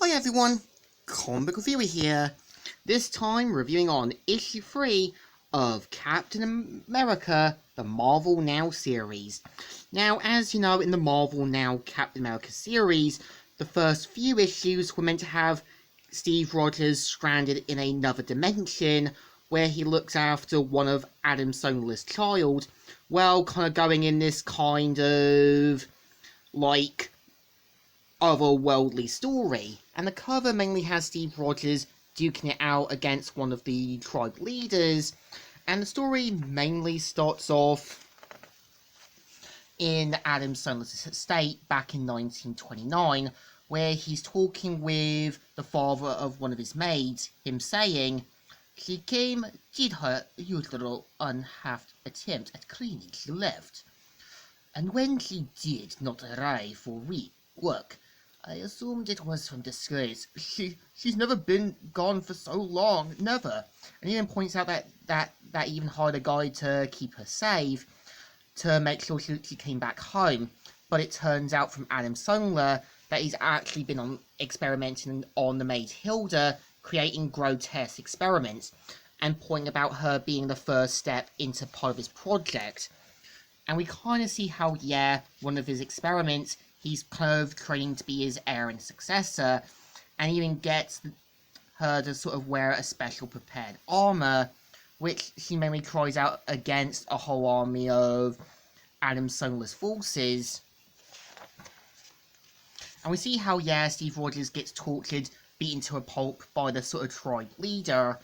Hi everyone, Comic Reviewer here. This time reviewing on issue 3 of Captain America, the Marvel Now series. Now, as you know, in the Marvel Now Captain America series, the first few issues were meant to have Steve Rogers stranded in another dimension where he looks after one of Adam Sandler's child, well, kind of going in this kind of like otherworldly story, and the cover mainly has Steve Rogers duking it out against one of the tribe leaders, and the story mainly starts off in Adam Sandler's estate back in 1929, where he's talking with the father of one of his maids, him saying, "She came, did her usual unhalf attempt at cleaning, she left. And when she did not arrive for work, I assumed it was from disgrace. She's never been gone for so long, never." And he then points out that even hired a guy to keep her safe, to make sure she came back home. But it turns out from Adam Sandler that he's actually been experimenting on the maid Hilda, creating grotesque experiments, and pointing about her being the first step into part of his project. And we kind of see how, yeah, one of his experiments, he's kind of training to be his heir and successor, and even gets her to sort of wear a special prepared armor, which she mainly tries out against a whole army of Adam Sandler's forces. And we see how, yeah, Steve Rogers gets tortured, beaten to a pulp by the sort of tribe leader,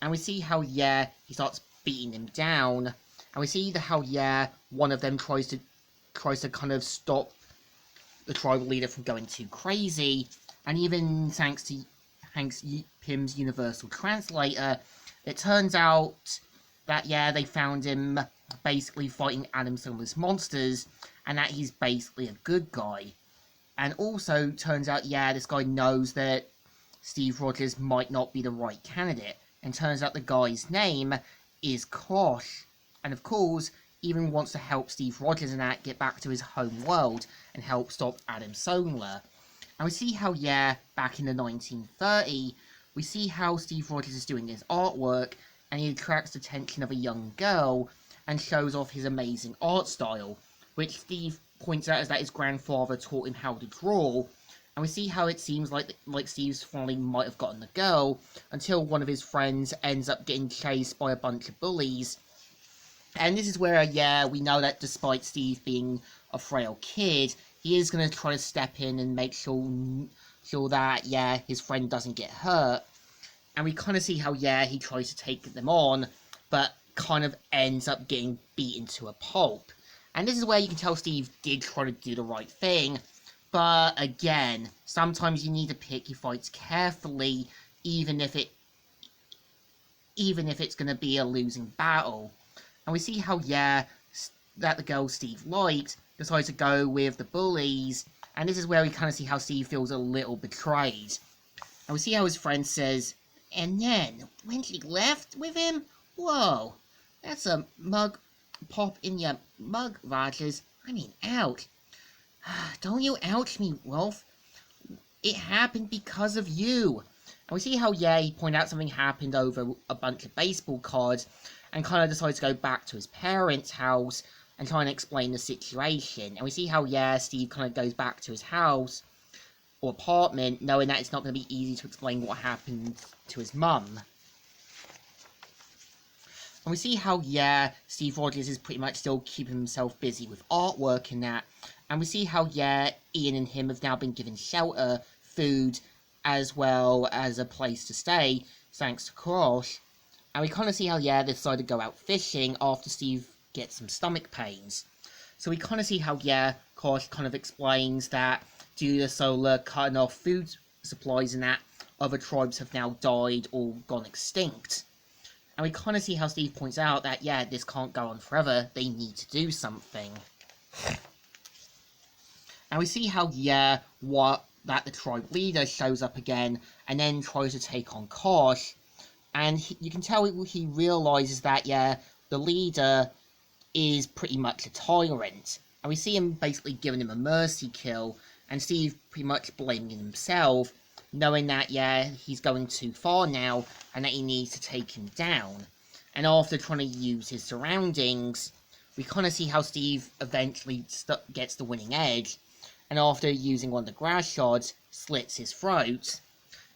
and we see how, yeah, he starts beating him down. And we see how, yeah, one of them tries to kind of stop the tribal leader from going too crazy. And even thanks to Hank Pym's Universal Translator, it turns out that, yeah, they found him basically fighting Adam Sandler's monsters, and that he's basically a good guy. And also turns out, yeah, this guy knows that Steve Rogers might not be the right candidate. And turns out the guy's name is Kosh. And of course, even wants to help Steve Rogers and that get back to his home world and help stop Adam Sandler. And we see how, yeah, back in the 1930s, we see how Steve Rogers is doing his artwork, and he attracts the attention of a young girl and shows off his amazing art style, which Steve points out is that his grandfather taught him how to draw. And we see how it seems like Steve's finally might have gotten the girl, until one of his friends ends up getting chased by a bunch of bullies. And this is where, yeah, we know that despite Steve being a frail kid, he is going to try to step in and make sure that, yeah, his friend doesn't get hurt. And we kind of see how, yeah, he tries to take them on, but kind of ends up getting beaten to a pulp. And this is where you can tell Steve did try to do the right thing, but again, sometimes you need to pick your fights carefully, even if it's going to be a losing battle. And we see how, yeah, that the girl Steve liked decides to go with the bullies, and this is where we kind of see how Steve feels a little betrayed. And we see how his friend says, "And then, when she left with him, whoa, that's a mug pop in your mug, Rogers. I mean, ouch. Don't you ouch me, Wolf. It happened because of you." And we see how, yeah, he pointed out something happened over a bunch of baseball cards, and kind of decides to go back to his parents' house and try and explain the situation. And we see how, yeah, Steve kind of goes back to his house or apartment, knowing that it's not going to be easy to explain what happened to his mum. And we see how, yeah, Steve Rogers is pretty much still keeping himself busy with artwork and that. And we see how, yeah, Ian and him have now been given shelter, food, as well as a place to stay, thanks to Kosh. And we kind of see how, yeah, they decide to go out fishing after Steve gets some stomach pains. So we kind of see how, yeah, Kosh kind of explains that due to Solar cutting off food supplies and that, other tribes have now died or gone extinct. And we kind of see how Steve points out that, yeah, this can't go on forever, they need to do something. And we see how, yeah, that the tribe leader shows up again and then tries to take on Kosh. And you can tell he realizes that, yeah, the leader is pretty much a tyrant. And we see him basically giving him a mercy kill, and Steve pretty much blaming himself, knowing that, yeah, he's going too far now and that he needs to take him down. And after trying to use his surroundings, we kind of see how Steve eventually gets the winning edge, and after using one of the grass shards, slits his throat.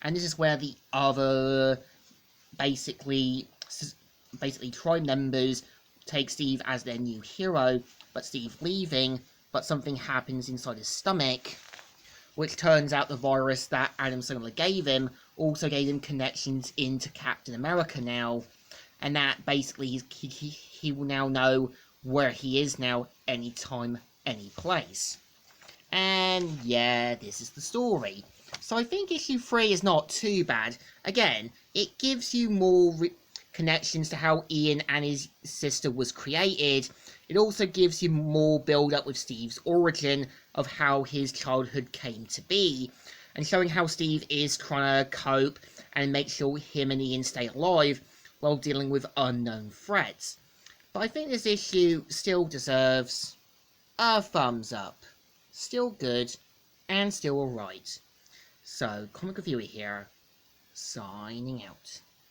And this is where the other basically tribe members take Steve as their new hero, but Steve leaving, but something happens inside his stomach, which turns out the virus that Adam Sandler gave him also gave him connections into Captain America now, and that basically he will now know where he is now, anytime, any place. And yeah, this is the story. So I think issue 3 is not too bad. Again, it gives you more connections to how Ian and his sister was created. It also gives you more build up with Steve's origin of how his childhood came to be, and showing how Steve is trying to cope and make sure him and Ian stay alive while dealing with unknown threats. But I think this issue still deserves a thumbs up. Still good, and still alright. So, Comic Reviewer here, signing out.